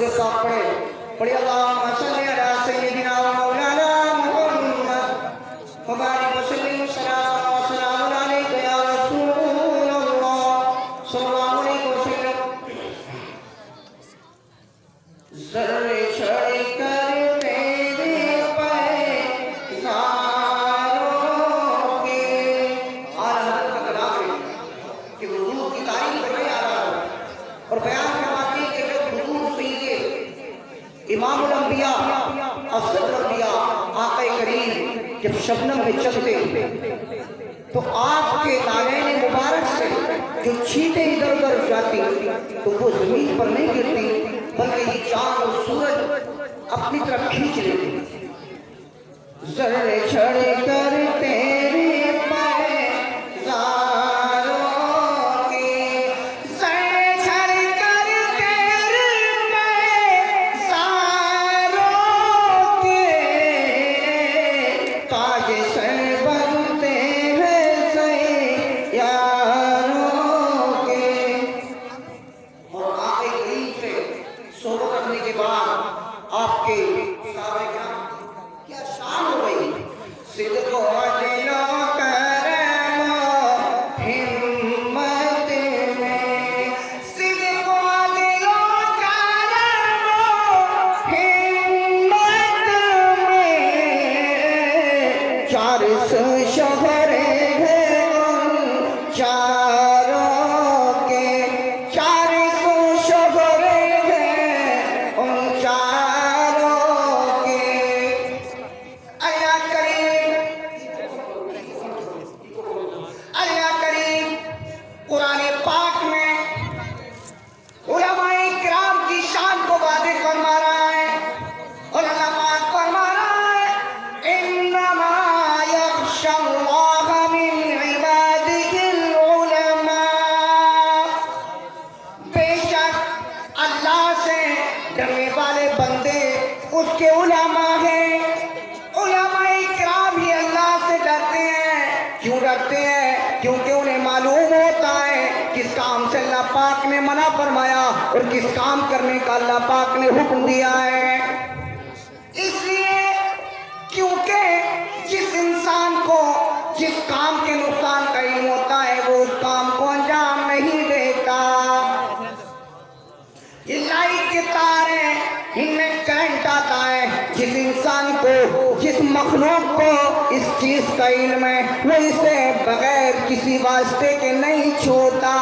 درود پاک پڑھے اللہم صلی علی سیدنا و مولانا محمد مبارک وسلم صلاة و سلام علیکہ یا رسول اللہ صلی اللہ علیہ وسلم ذرے چھڑ کر تیرے پیزاروں کے حضرت کا کلام ہے کہ حضور کی تعریف کرنے آ رہا ہے اور بیان فرماتے ہیں کہ جب حضور سید امام الانبیاء افضل الانبیاء آقا کریم جب شبنم میں چلتے تو آپ کے نالین مبارک سے جو چھینٹیں ادھر ادھر جاتی تو وہ زمین پر نہیں گرتی بلکہ یہ چاند اور سورج اپنی طرف کھینچ لیتے ذرے چھڑ کر تیرے اور کس کام کرنے کا اللہ پاک نے حکم دیا ہے اس لیے کیونکہ جس انسان کو جس کام کے نقصان کا علم ہوتا ہے وہ اس کام کو انجام نہیں دیتا یہ لائٹ کے تار ہیں ان میں کرنٹ آتا ہے جس انسان کو جس مخلوق کو اس چیز کا علم ہے وہ اسے بغیر کسی واسطے کے نہیں چھوتا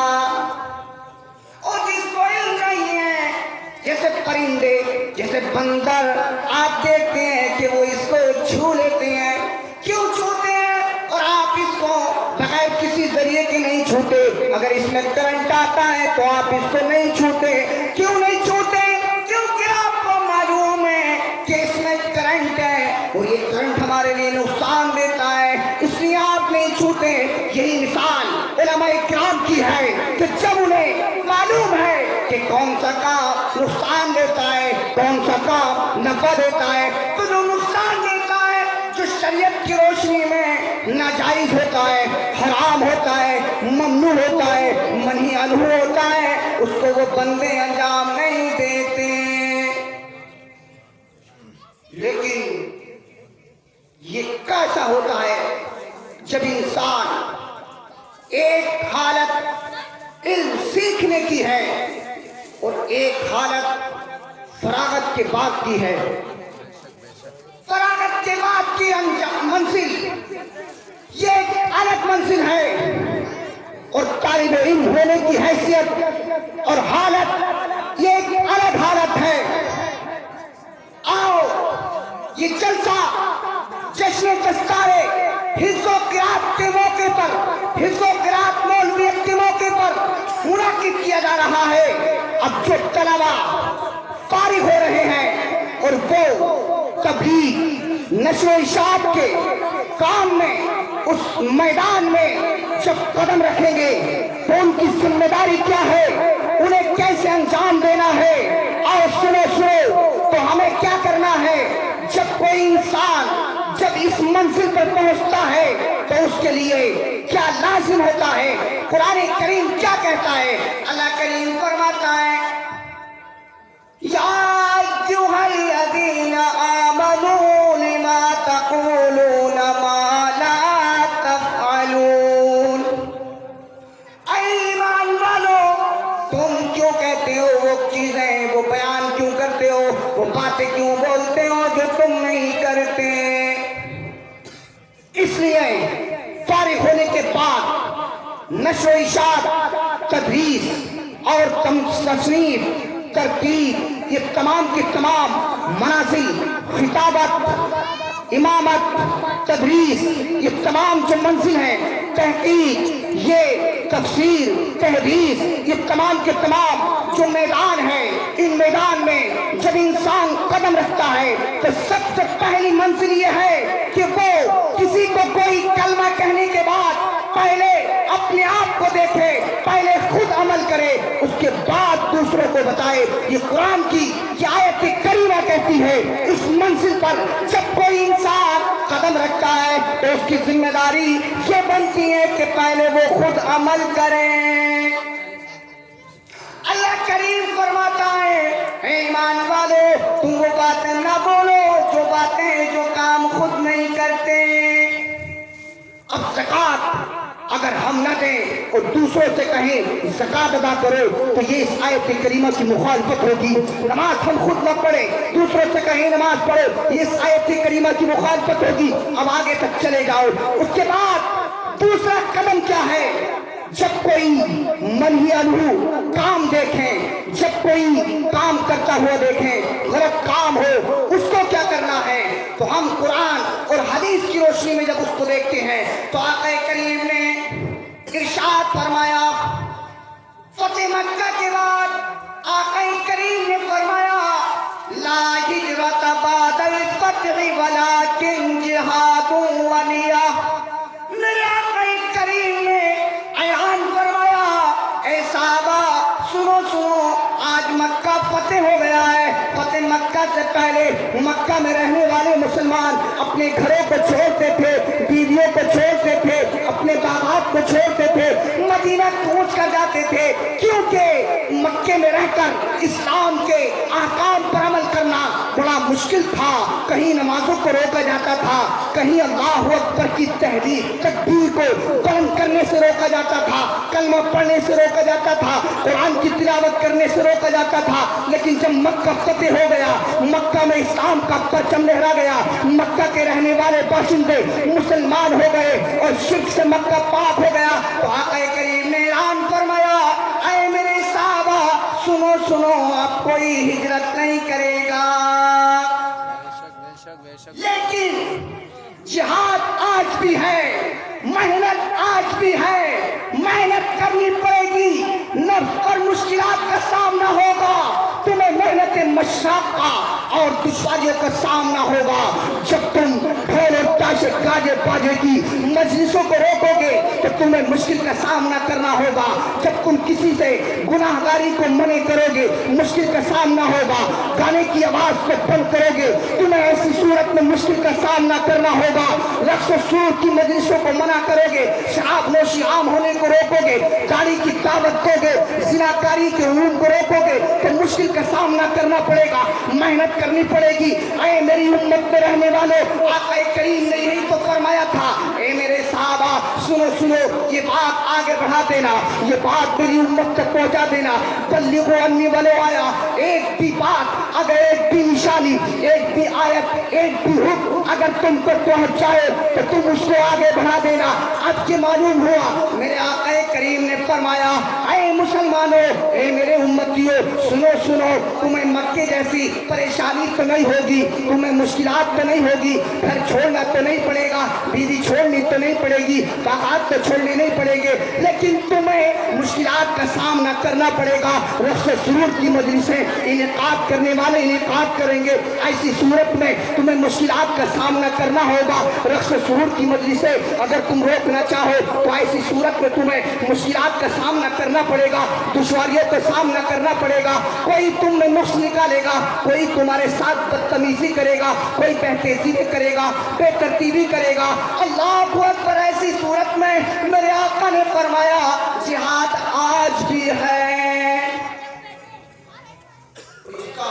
جیسے پرندے جیسے بندر آپ دیکھتے ہیں کہ وہ اس کو چھو لیتے ہیں کیوں چھوتے ہیں اور آپ اس کو بغیر کسی ذریعے کے نہیں چھوتے اگر اس میں کرنٹ آتا ہے تو آپ اس کو نہیں چھوتے کیوں نہیں چھوتے کیونکہ آپ کو معلوم ہے کہ اس میں کرنٹ ہے اور یہ کرنٹ ہمارے لیے نقصان دیتا ہے اس لیے آپ نہیں چھوتے یہی مثال علماء کرام کی ہے کہ جب انہیں معلوم ہے کہ کون سا کام نقصان دیتا ہے کون سا کام نفع دیتا ہے تو جو نقصان دیتا ہے جو شریعت کی روشنی میں ناجائز ہوتا ہے حرام ہوتا ہے ممنوع ہوتا ہے منہی عنہ ہوتا ہے اس کو وہ بندے انجام نہیں دیتے لیکن یہ کیسا ہوتا ہے جب انسان ایک حالت علم سیکھنے کی ہے اور ایک حالت فراغت کے بعد کی ہے فراغت کے بعد کی منزل یہ ایک الگ منزل ہے اور طالب علم ہونے کی حیثیت اور حالت یہ ایک الگ حالت ہے آؤ یہ جلسہ جشن دستارے حفظ و قرات کے موقع پر حفظ و قرات مولویت کے موقع پر منعقد کیا جا رہا ہے اب جو طلبہ فارغ ہو رہے ہیں اور وہ تبلیغ نشر و اشاعت کے کام میں اس میدان میں جب قدم رکھیں گے تو ان کی ذمہ داری کیا ہے انہیں کیسے انجام دینا ہے اور سنو تو ہمیں کیا کرنا ہے جب کوئی انسان جب اس منزل پر پہنچتا ہے تو اس کے لیے کیا لازم ہوتا ہے قرآن کریم کیا کہتا ہے اللہ کریم فرماتا ہے یا ایھا الذین آمنوا لما تقولون ما لا تفعلون، اے ایمان والو تم کیوں کہتے ہو وہ چیزیں، وہ بیان کیوں کرتے ہو، وہ باتیں کیوں بولتے ہو جو تم نہیں کرتے؟ اس لیے فارغ ہونے کے بعد نشر و اشاعت، تدریس اور تصنیف، ترتیب، یہ تمام کے تمام منازل، خطابت، امامت، تدریس، یہ تمام جو منزل ہیں، تحقیق، یہ تفسیر، تحدیث، یہ تمام کے تمام جو میدان ہیں، ان میدان میں جب انسان قدم رکھتا ہے تو سب سے پہلی منزل یہ ہے کہ وہ کسی کو کوئی کلمہ کہنے کے بعد پہلے اپنے آپ کو دیکھے، پہلے خود عمل کرے، اس کے بعد دوسروں کو بتائے۔ یہ قرآن کی یہ آیت کریمہ کہتی ہے اس منزل پر جب کوئی انسان قدم رکھتا ہے تو اس کی ذمہ داری یہ بنتی ہے کہ پہلے وہ خود عمل کریں۔ اللہ کریم فرماتا ہے اے ایمان والو تم وہ باتیں نہ بولو جو باتیں، جو کام خود نہیں کرتے۔ اب زکوٰۃ اگر ہم نہ دیں اور دوسروں سے کہیں زکوٰۃ ادا کرو تو یہ اس آیت کریمہ کی مخالفت ہوگی۔ نماز ہم خود نہ پڑھیں، دوسروں سے کہیں نماز پڑھو، یہ اس آیت کریمہ کی مخالفت ہوگی۔ اب آگے تک چلے جاؤ۔ اس کے بعد دوسرا قدم کیا ہے؟ جب کوئی منہی عنہ کام دیکھیں، جب کوئی کام کرتا ہوا دیکھیں، غلط کام ہو، اس کو کیا کرنا ہے؟ تو ہم قرآن اور حدیث کی روشنی میں جب اس کو دیکھتے ہیں تو آقا کریم نے ارشاد فرمایا، فتح مکہ کے بعد آقا کریم نے فرمایا لا ہجرت بعد الفتح ولکن جہاد و نیہ۔ میرے آقا کریم نے اعلان فرمایا اے صحابہ سنو سنو، آج مکہ فتح ہو گیا ہے۔ فتح مکہ سے پہلے مکہ میں رہنے والے مسلمان اپنے گھروں کو چھوڑتے تھے، بیویوں کو چھوڑتے تھے، اپنے باغات کو چھوڑتے تھے، مدینہ کوچ کر جاتے تھے، کیونکہ مکے میں رہ کر اسلام کے احکام پر عمل کرنا بڑا مشکل تھا۔ کہیں نمازوں کو روکا جاتا تھا، کہیں اللہ اکبر کی تکبیر کو بلند کرنے سے روکا جاتا تھا، کلمہ پڑھنے سے روکا جاتا تھا، قرآن کی تلاوت کرنے سے روکا جاتا تھا۔ لیکن جب مکہ فتح ہو گیا، مکہ میں اسلام کا پرچم لہرا گیا، مکہ کے رہنے والے باشندے مسلمان ہو گئے اور شرک سے مکہ پاک ہو گیا، تو آقا کریم نے اعلان فرمایا اے میرے صحابہ سنو سنو، اب کوئی ہجرت نہیں کرے گا، لیکن جہاد آج بھی ہے، محنت آج بھی ہے، محنت کرنی پڑے گی، نفس اور مشکلات کا سامنا ہوگا، تمہیں محنت مشقہ اور دشواریوں کا سامنا ہوگا۔ جب تم ڈھول اور تاشے گاجے باجے کی مجلسوں کو روکو گے تو تمہیں مشکل کا سامنا کرنا ہوگا، جب تم کسی سے گناہ گاری کو منع کرو گے مشکل کا سامنا ہوگا، گانے کی آواز کو بند کرو گے تمہیں ایسی صورت میں مشکل کا سامنا کرنا ہوگا، رقص و سور کی مجلسوں کو منع کرو گے، شراب نوشی عام ہونے کو روکو گے، گاڑی کی دعوت دو گے، زناکاری کے علوم کو روکو گے تو مشکل کا سامنا کرنا پڑے گا، محنت کرنی پڑے گی۔ اے میری امت میں رہنے والوں، آقا کریم نے یہی تو فرمایا تھا اے میرے صحابہ سنو سنو، یہ بات آگے بڑھا دینا، یہ بات میری امت تک پہنچا دینا، بلغوا انی ولو آیا، ایک بھی بات اگر ایک بھی نشانی، ایک بھی آیت، ایک بھی حکم اگر تم کو پہنچ جائے تو تم اس کو آگے بڑھا دینا۔ اب یہ معلوم ہوا میرے آقا کریم نے فرمایا اے مسلمانوں، اے میرے امتیوں سنو سنو، تمہیں مکے جیسی پریشانی تو نہیں ہوگی، تمہیں مشکلات تو نہیں ہوگی، گھر چھوڑنا تو نہیں پڑے گا، بیوی چھوڑنی تو نہیں پڑے گی، باغات تو چھوڑنے نہیں پڑے گے، لیکن تمہیں مشکلات کا سامنا کرنا پڑے گا۔ رقص و سرور کی مجلسیں انعقاد کرنے والے انعقاد کریں گے، ایسی صورت میں تمہیں مشکلات کا سامنا کرنا ہوگا۔ رقص و سرور کی مجلسیں اگر تم روکنا چاہو تو ایسی صورت میں تمہیں مشکلات کا سامنا کرنا پڑے گا، دشواریوں کا سامنا کرنا پڑے گا، کوئی تم میں نقص نکالے گا، کوئی تمہارے ساتھ بدتمیزی کرے گا، کوئی بہتیزی کرے گا، بے ترتیبی کرے گا۔ اللہ اکبر، ایسی صورت میں میرے آقا نے فرمایا جہاد آج بھی ہے، اس کا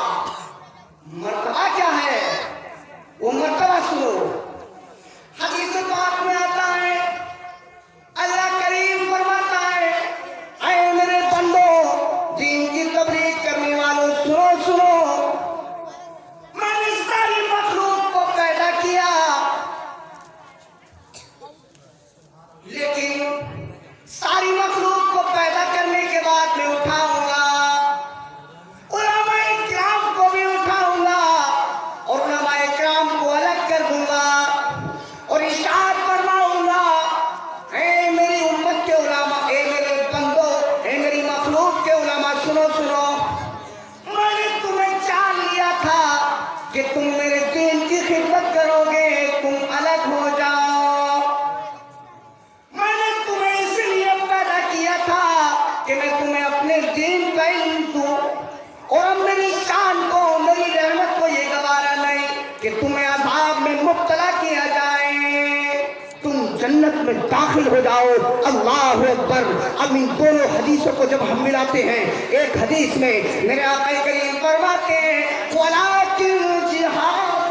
میں داخل ہو جاؤ۔ اللہ اکبر۔ اب ان دونوں حدیثوں کو جب ہم ملاتے ہیں، ایک حدیث میں میرے آقا کریم فرماتے ہیں وَلَٰكِنْ جِهَادٌ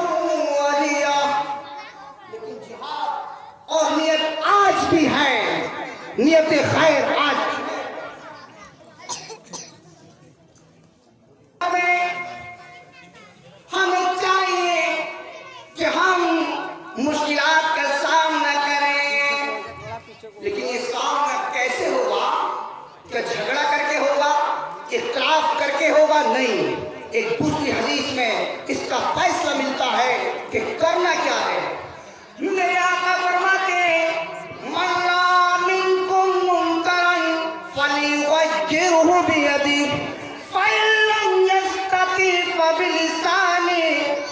وَنِيَّةٌ، لیکن جہاد اور نیت آج بھی ہے، نیت خیر آج بھی ہے۔ ہمیں چاہیے کہ ہم مشکلات کا سامنا کریں، لیکن یہ سامنا کیسے ہوگا؟ کیا جھگڑا کر کے ہوگا؟ اختلاف کر کے ہوگا؟ نہیں۔ ایک دوسری حدیث میں اس کا فیصلہ ملتا ہے کہ کرنا کیا ہے۔ میرے آقا فرماتے ہیں مَن رَأَىٰ مِنکُم مُنکَرًا فَلْیُغَیِّرْهُ بِیَدِهِ فَإِن لَّمْ یَسْتَطِعْ فَبِلِسَانِهِ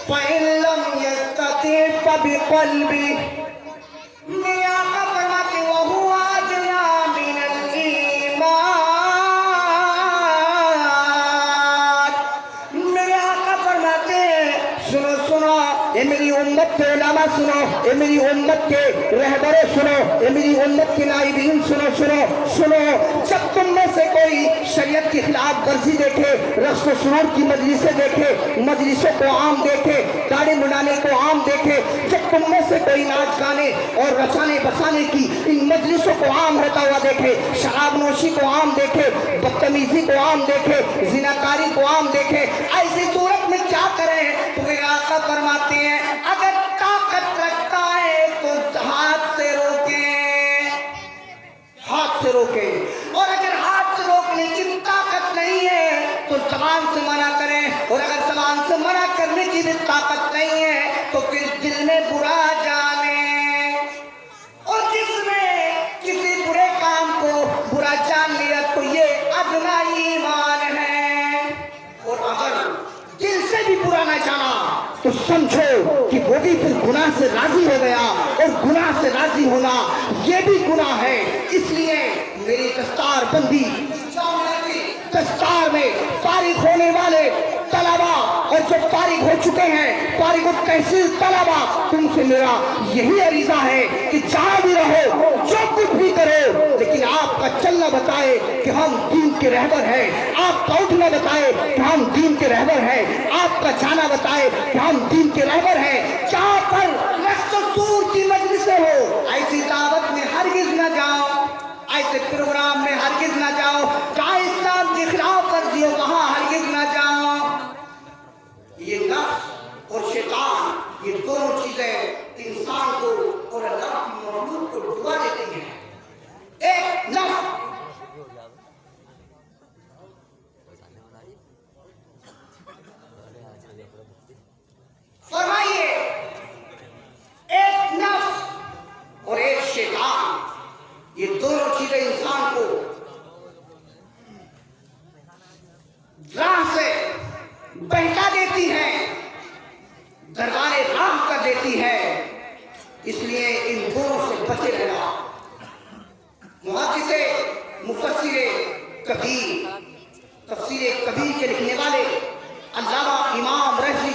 فَإِن لَّمْ یَسْتَطِعْ فَبِقَلْبِهِ۔ میرے آقا فرماتے ہیں وَهُوَ أَدْنَىٰ مِنَ الْإِیمَانِ۔ میرے آقا فرماتے ہیں سنو سنو، اے میری امت کے علماء سنو، اے میری امت کے رہبروں سنو، اے میری امت کے نائبین سنو سنو سنو، جب تم میں سے کوئی شریعت کی خلاف ورزی دیکھے، رقص و سرور کی مجلسیں دیکھے، مجلسوں کو عام دیکھے، گانے منانے کو عام دیکھے، جب تم میں سے کوئی ناچ گانے اور رچانے بسانے کی ان مجلسوں کو عام ہوتا ہوا دیکھے، شراب نوشی کو عام دیکھے، بدتمیزی کو عام دیکھے، زناکاری کو عام دیکھے، ایسی صورت میں کیا کریں؟ تو میرے آقا فرماتے ہیں اگر طاقت رکھتا ہے تو ہاتھ سے روکیں، ہاتھ سے روکیں، اور اگر ہاتھ سے روکنے کی طاقت نہیں ہے تو زبان سے منع کریں، اور اگر زبان سے منع کرنے کی بھی طاقت نہیں ہے تو پھر دل میں برا جانیں، اور جس نے کسی برے کام کو برا جان لیا تو یہ ادنا ایمان ہے، اور اگر دل سے بھی برا نہ جانا تو سمجھو کہ وہ بھی پھر گناہ سے راضی ہو گیا، اور گناہ سے راضی ہونا یہ بھی گناہ ہے۔ اس لیے میری دستار بندی دستار میں فارغ ہونے والے طلبا اور جو فارغ ہو چکے ہیں، فارغ التحصیل طلبا، تم سے میرا یہی عریضہ ہے کہ جہاں بھی رہو، جو کچھ بھی کرو، لیکن آپ کا چلنا بتائے کہ ہم دین کے رہبر ہیں، آپ کا اٹھنا بتائے کہ ہم دین کے رہبر ہیں، آپ کا جانا بتائے کہ ہم دین کے رہبر ہیں۔ جہاں پر رقص و سرور کی مجلسیں ہو، ایسی دعوت میں ہرگز نہ جاؤ، ایسے پروگرام میں ہرگز نہ جاؤ، جہاں اسلام کے خلاف ورزی ہو وہاں ہرگز نہ جاؤ۔ یہ نفس اور شیطان، یہ دونوں چیزیں انسان کو اور اللہ کی مخلوق کو ڈبا دیتی ہیں۔ ایک نفس فرمائیے، ایک نفس اور ایک شیطان، یہ دونوں چیزیں انسان کو راہ سے بہکا دیتی ہیں، دربارے راہ کر دیتی ہے، اس لیے ان دونوں سے بچے رہنا۔ محدث مفسر کبیر، تفسیر کبیر کے لکھنے والے علامہ امام رازی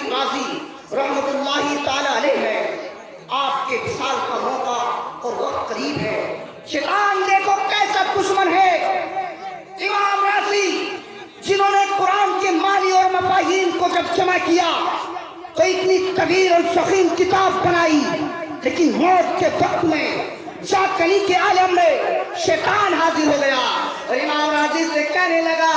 رحمۃ اللہ تعالی علیہ ہے، آپ کے وصال کا موقع اور وقت قریب ہے۔ شیطان دیکھو کیسا دشمن ہے۔ امام رازی جنہوں نے قرآن کے معنی اور مفاہیم کو جب جمع کیا تو اتنی طویل اور ضخیم کتاب بنائی، لیکن موت کے وقت میں جاکنی کے عالم میں شیطان حاضر ہو گیا اور امام رازی سے کہنے لگا،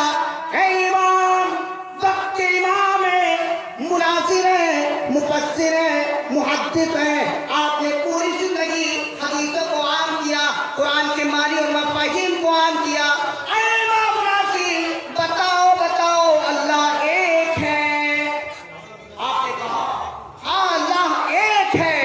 اے امام، وقت کے امام ہیں، مناظر ہیں، مفسر ہیں، محدث ہیں، آپ نے پوری زندگی حدیثوں کو عام کیا، قرآن کے معنی اور مفاہیم کو عام کیا، اے امام رازی بتاؤ بتاؤ اللہ ایک ہے؟ آپ نے کہا ہاں اللہ ایک ہے۔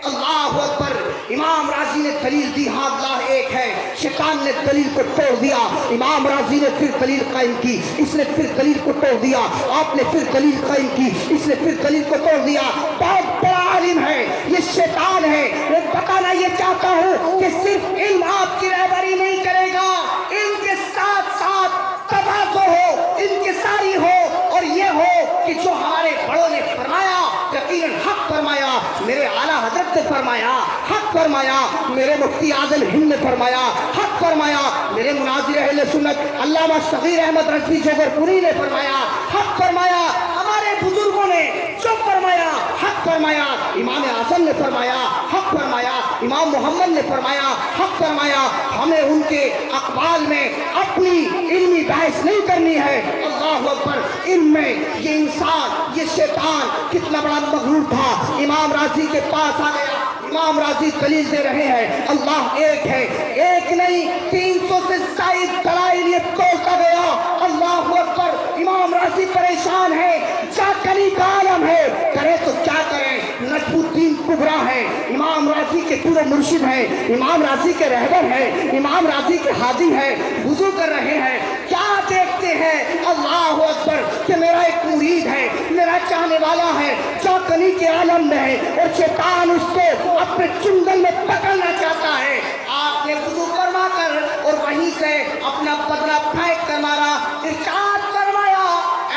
اللہ اکبر۔ امام رازی نے دلیل دی، ہاں اللہ ایک ہے۔ شیطان نے دلیل کو توڑ دیا، امام رازی نے پھر دلیل قائم کی، اس نے پھر دلیل کو توڑ دیا، آپ نے پھر دلیل قائم کی، اس نے پھر دلیل کو توڑ دیا۔ بہت بڑا عالم ہے یہ، شیطان ہے۔ میں بتانا یہ چاہتا ہوں کہ صرف علم آپ کی رہبری نہیں کرے گا، علم کے ساتھ ساتھ تواضع ہو، انکساری ہو، اور یہ ہو کہ جو ہمارے بڑوں نے فرمایا یقیناً حق فرمایا۔ میرے اعلیٰ حضرت حضرت نے فرمایا، حق فرمایا، میرے مفتی اعظم ہند نے فرمایا، حق فرمایا، میرے مناظر اہل سنت علامہ صغیر احمد رضوی جوگر پوری نے فرمایا، حق فرمایا، ہمارے بزرگوں نے جو فرمایا حق فرمایا، امام اعظم نے فرمایا حق فرمایا، امام محمد نے فرمایا حق فرمایا۔ ہمیں ان کے اقوال میں اپنی علمی بحث نہیں کرنی ہے۔ اللہ اکبر، علم میں یہ انسان، یہ شیطان کتنا بڑا مغرور تھا، امام راضی کے پاس آ گیا، امام راضی دلیل دے رہے ہیں اللہ ایک ہے، ایک نہیں 300 سے زائد دلائل یہ توڑتا گیا۔ اللہ اکبر، امام راضی پریشان ہے، چاکنی کا عالم ہے، کرے تو کیا کریں، نجم الدین کبریٰ ہے، امام راضی کے پورے مرشد ہیں، امام راضی کے رہبر ہیں، امام راضی کے حاجی ہیں، وضو کر رہے ہیں، کیا دیکھتے ہیں اللہ اکبر کہ میرا ایک مرید ہے، میرا چاہنے والا ہے، چاکنی کے عالم میں ہے اور شیطان اس کو اپنے چنگل میں پکڑنا چاہتا ہے۔ آپ نے وضو فرما کر اور وہیں سے اپنا بدنہ پھینک کر مارا، ارشاد فرمایا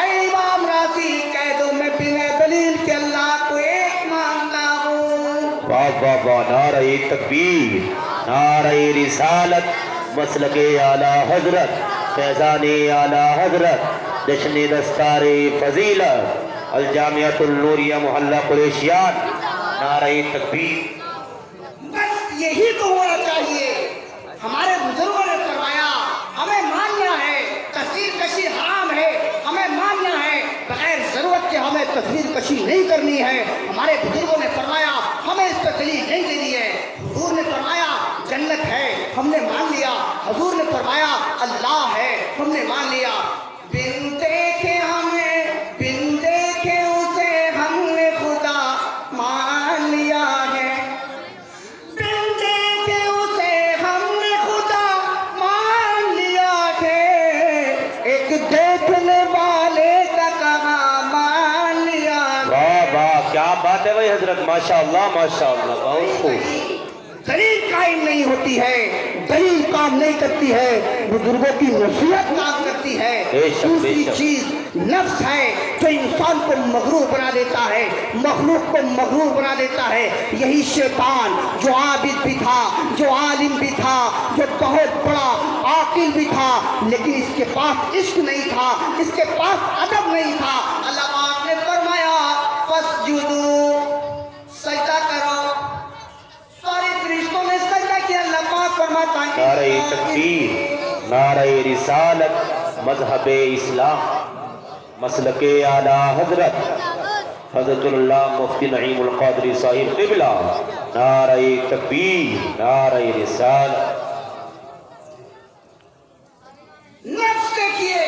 اے امام راضی کہہ دو میں بنا دلیل کے اللہ کو ایک مانتا ہوں۔ واہ واہ واہ، نعرہ تکبیر، نعرہ رسالت، مسلک اعلیٰ حضرت، فیضان اعلیٰ حضرت، جشن دستار فضیلت، الجامعۃ النوریہ محلہ قریشیان، نعرہ تکبیر۔ بس یہی تو ہونا چاہیے۔ ہمارے بزرگوں نے فرمایا ہمیں ماننا ہے تصویر کشی حرام ہے، ہمیں ماننا ہے بغیر ضرورت کے ہمیں تصویر کشی نہیں کرنی ہے۔ ہمارے بزرگوں نے فرمایا ہمیں اس پر دلیل نہیں دینی ہے۔ حضور نے فرمایا جنت ہے، ہم نے مان لیا۔ حضور نے فرمایا اللہ ہے، ہم نے مان لیا۔ بن دیکھے ہمیں، بن دیکھے اسے ہم نے خدا مان لیا ہے، بن دیکھے اسے ہم نے خدا مان لیا ہے، ایک دیکھنے والے کا کہاں مان لیا ہے۔ واہ واہ، کیا بات ہے بھائی حضرت، ماشاءاللہ ماشاءاللہ، بہت خوب۔ دلیل قائم نہیں ہوتی ہے، دلیل کام نہیں کرتی ہے، بزرگوں کی نصیحت کام کرتی ہے۔ دوسری چیز نفس ہے جو انسان کو مغرور بنا دیتا ہے، مخلوق کو مغرور بنا دیتا ہے۔ یہی شیطان جو عابد بھی تھا، جو عالم بھی تھا، جو بہت بڑا عاقل بھی تھا، لیکن اس کے پاس عشق نہیں تھا، اس کے پاس ادب نہیں تھا۔ اللہ پاک نے فرمایا فسجدوا، سجدہ کرو، سارے فرشتوں نے سجدہ کیا۔ اللہ پاک فرماتا ہے نعرہ تکبیر، نعرہ رسالت، مذہب اسلام، مسلک اعلیٰ حضرت حضرت اللہ مفتی نعیم القادری صاحب قبلہ، نعرہ تکبیر، نعرہ رسالت۔ نفس دیکھیے،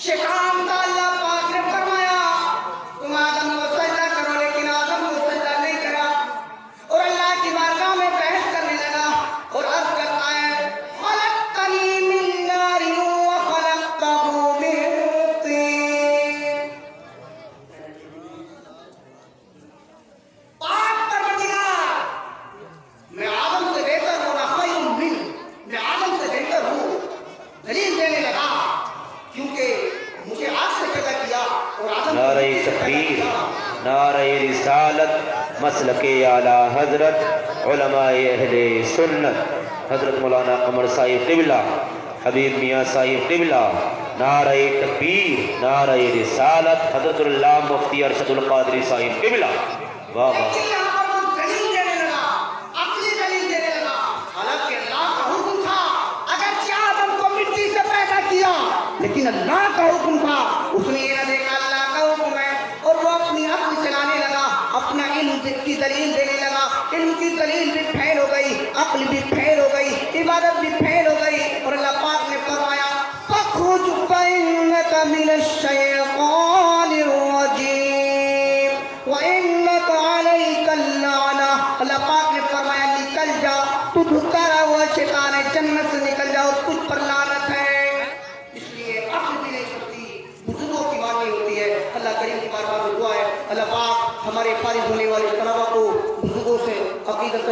شیطان کا اللہ پاک نے فرمایا تم آدم کو سجدہ کرو، لیکن آدم کو سجدہ نہیں کرا، اور اللہ کی بارگاہ میں بحث کرنے لگا اور عرض کرتا ہے خلقتنی من نار وخلقتہ من طین۔ پاک پروردگار، میں آدم سے بہتر ہوں، انا خیر منہ، میں آدم سے بہتر ہوں۔ دلیل دینے لگا کیونکہ مجھے آگ سے پیدا کیا اور آدم کو نعرہ مٹی سے پیدا تکبیر، کیا۔ نعرہ رسالت، مسلک اعلیٰ حضرت، علماء اہل سنت، حضرت مولانا قمر صاحب قبلہ، حبیب میاں صاحب قبلہ، نعرہ تکبیر، نعرہ رسالت، حضرت اللہ مفتی ارشد القادری صاحب قبلہ۔ واہ واہ، لیکن یہاں پر وہ دلیل دینے لگا، عقلی دلیل دینے لگا، حالانکہ اللہ کا حکم تھا اگرچہ آدم کو مٹی سے پیدا کیا، لیکن اللہ کا حکم تھا، اس نے یہ نہ دیکھا اللہ کا حکم ہے، اور وہ اپنی عقل چلانے لگا، اپنا علم کی دلیل دینے لگا، علم کی دلیل بھی پھیل ہو گئی، عقل بھی پھیل ہو گئی، عبادت بھی پھیل ہو گئی، اور اللہ پاک نے فرمایا فَاخْرُجْ فَإِنَّكَ مِنَ الشَّيْطَانِ الرَّجِيمِ وَإِنَّكَ عَلَيْكَ اللَّعْنَةُ۔ اللہ پاک نے فرمایا نکل جا، تو دھکارا ہوا شیطان ہے، جنت سے نکل جاؤ، تجھ پر لعنت ہے۔ اس لیے عقل بھی نہیں سکتی، بزرگوں کی باتیں ہوتی ہے۔ اللہ کریم کی بارگاہ میں دعا ہے اللہ پاک ہمارے فارغ ہونے والے طلباء کو بزرگوں سے عقیدت